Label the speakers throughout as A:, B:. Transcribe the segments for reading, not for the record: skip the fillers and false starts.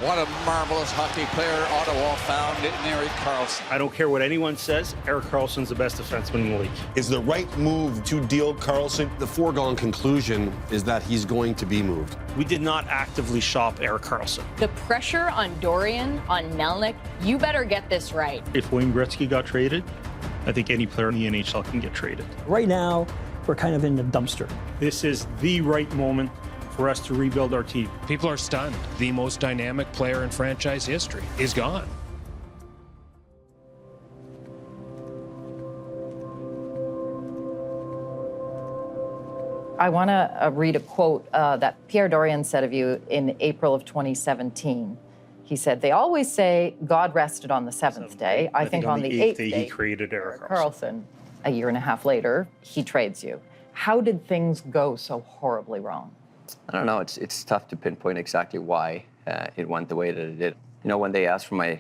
A: What a marvelous hockey player Ottawa found in Erik Karlsson.
B: I don't care what anyone says, Erik Karlsson's the best defenseman in the league.
C: Is the right move to deal Karlsson? The foregone conclusion is that he's going to be moved.
B: We did not actively shop Erik Karlsson.
D: The pressure on Dorian, on Melnyk, you better get this right.
B: If Wayne Gretzky got traded, I think any player in the NHL can get traded.
E: Right now, we're kind of in the dumpster.
B: This is the right moment for us to rebuild our team.
F: People are stunned. The most dynamic player in franchise history is gone.
G: I want to read a quote that Pierre Dorian said of you in April of 2017. He said, "They always say God rested on the seventh day. I think on the eighth day
B: he created Erik
G: Karlsson. A year and a half later, he trades you. How did things go so horribly wrong?"
H: I don't know. It's tough to pinpoint exactly why it went the way that it did. You know, when they asked for my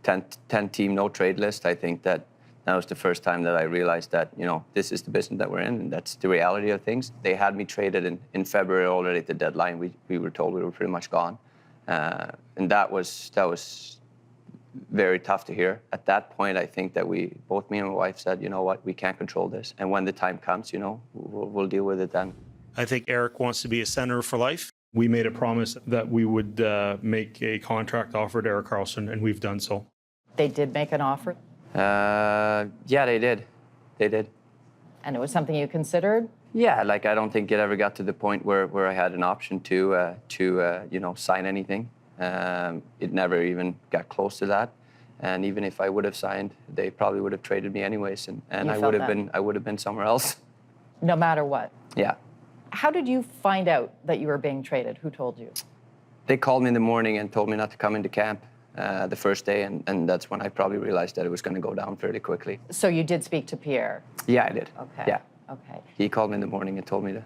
H: 10-team no-trade list, I think that was the first time that I realized that, you know, this is the business that we're in, and that's the reality of things. They had me traded in February already at the deadline. We were told we were pretty much gone. And that was very tough to hear. At that point, I think that both me and my wife said, you know what, we can't control this. And when the time comes, you know, we'll deal with it then.
B: I think Erik wants to be a Senator for life. We made a promise that we would make a contract offer to Erik Karlsson, and we've done so.
G: They did make an offer?
H: Yeah, they did. They did.
G: And it was something you considered?
H: Yeah, like I don't think it ever got to the point where I had an option to you know, sign anything. It never even got close to that. And even if I would have signed, they probably would have traded me anyways, and I would have been somewhere else.
G: No matter what?
H: Yeah.
G: How did you find out that you were being traded? Who told you?
H: They called me in the morning and told me not to come into camp the first day, and that's when I probably realized that it was going to go down fairly quickly.
G: So you did speak to Pierre?
H: Yeah, I did.
G: Okay.
H: Yeah.
G: Okay.
H: He called me in the morning and told me to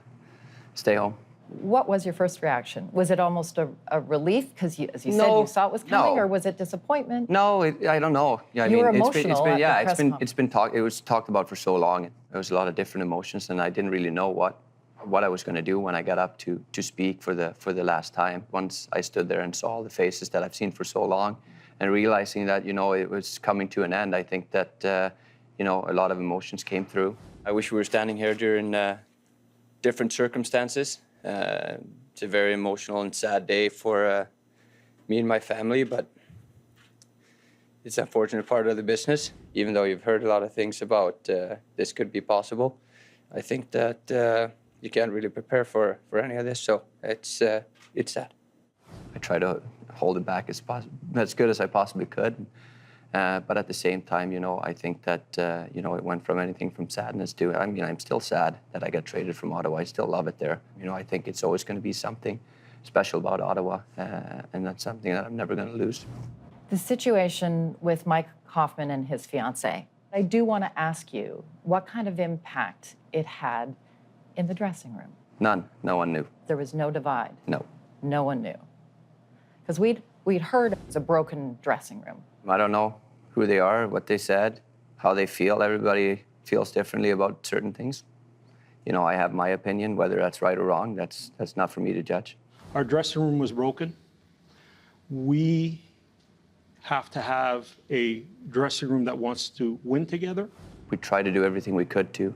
H: stay home.
G: What was your first reaction? Was it almost a relief because, as you said,
H: No,
G: you saw it was coming,
H: no.
G: or was it disappointment?
H: No, I don't know. Yeah, I
G: You
H: mean,
G: were
H: it's
G: emotional
H: been
G: at
H: yeah,
G: the press conference.
H: it was talked about for so long. There was a lot of different emotions, and I didn't really know what I was going to do when I got up to speak for the last time. Once I stood there and saw all the faces that I've seen for so long, and realizing that, you know, it was coming to an end, I think that you know, a lot of emotions came through. I wish we were standing here during different circumstances. It's a very emotional and sad day for me and my family, but it's an unfortunate part of the business. Even though you've heard a lot of things about this could be possible, I think that you can't really prepare for any of this, so it's sad. I try to hold it back as good as I possibly could. But at the same time, you know, I think that, you know, it went from anything from sadness to, I mean, I'm still sad that I got traded from Ottawa. I still love it there. You know, I think it's always going to be something special about Ottawa, and that's something that I'm never going to lose.
G: The situation with Mike Hoffman and his fiancée, I do want to ask you what kind of impact it had in the dressing room.
H: None. No one knew.
G: There was no divide.
H: No.
G: No one knew. Because we'd heard it was a broken dressing room.
H: I don't know who they are, what they said, how they feel. Everybody feels differently about certain things. You know, I have my opinion, whether that's right or wrong. That's not for me to judge.
B: Our dressing room was broken. We have to have a dressing room that wants to win together.
H: We tried to do everything we could to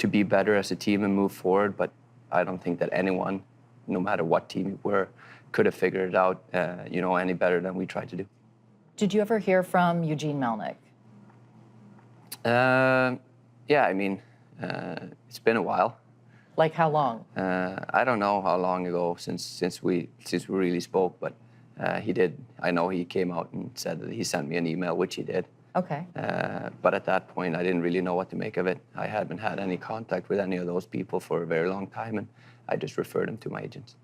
H: be better as a team and move forward, but I don't think that anyone, no matter what team you were, could have figured it out, you know, any better than we tried to do.
G: Did you ever hear from Eugene Melnyk?
H: Yeah, I mean, it's been a while.
G: Like how long?
H: I don't know how long ago since we really spoke, but he did. I know he came out and said that he sent me an email, which he did.
G: Okay.
H: But at that point, I didn't really know what to make of it. I hadn't had any contact with any of those people for a very long time, and I just referred them to my agents.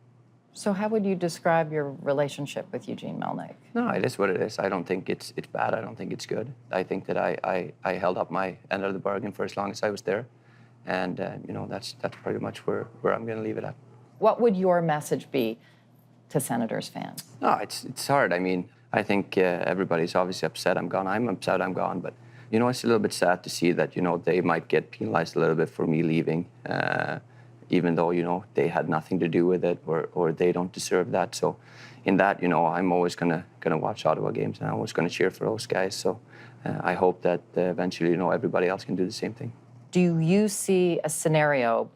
G: So how would you describe your relationship with Eugene Melnyk?
H: No, it is what it is. I don't think it's bad. I don't think it's good. I think that I held up my end of the bargain for as long as I was there. And, you know, that's pretty much where I'm going to leave it at.
G: What would your message be to Senators fans?
H: No, it's hard. I mean, I think everybody's obviously upset I'm gone. I'm upset I'm gone. But, you know, it's a little bit sad to see that, you know, they might get penalized a little bit for me leaving. even though, you know, they had nothing to do with it or they don't deserve that. So in that, you know, I'm always gonna watch Ottawa games, and I'm always gonna cheer for those guys. So I hope that eventually, you know, everybody else can do the same thing.
G: Do you see a scenario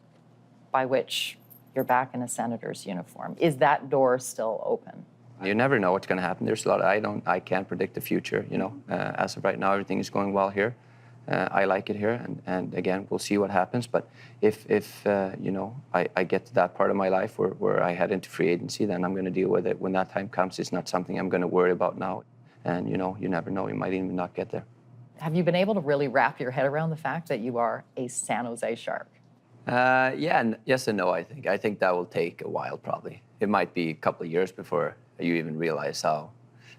G: by which you're back in a Senators uniform? Is that door still open?
H: You never know what's going to happen. There's a lot. I can't predict the future. You know, as of right now, everything is going well here. I like it here, and again, we'll see what happens. But if you know, I get to that part of my life where I head into free agency, then I'm going to deal with it when that time comes. It's not something I'm going to worry about now. And you know, you never know. You might even not get there.
G: Have you been able to really wrap your head around the fact that you are a San Jose Shark?
H: Yeah, yes and no. I think that will take a while. Probably it might be a couple of years before you even realize how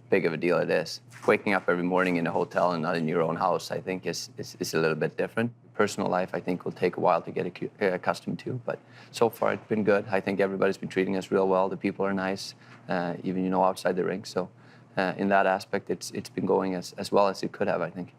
H: big of a deal it is. Waking up every morning in a hotel and not in your own house, I think is a little bit different. Personal life, I think, will take a while to get accustomed to, but so far it's been good. I think everybody's been treating us real well. The people are nice, even, you know, outside the rink. So in that aspect, it's been going as well as it could have, I think.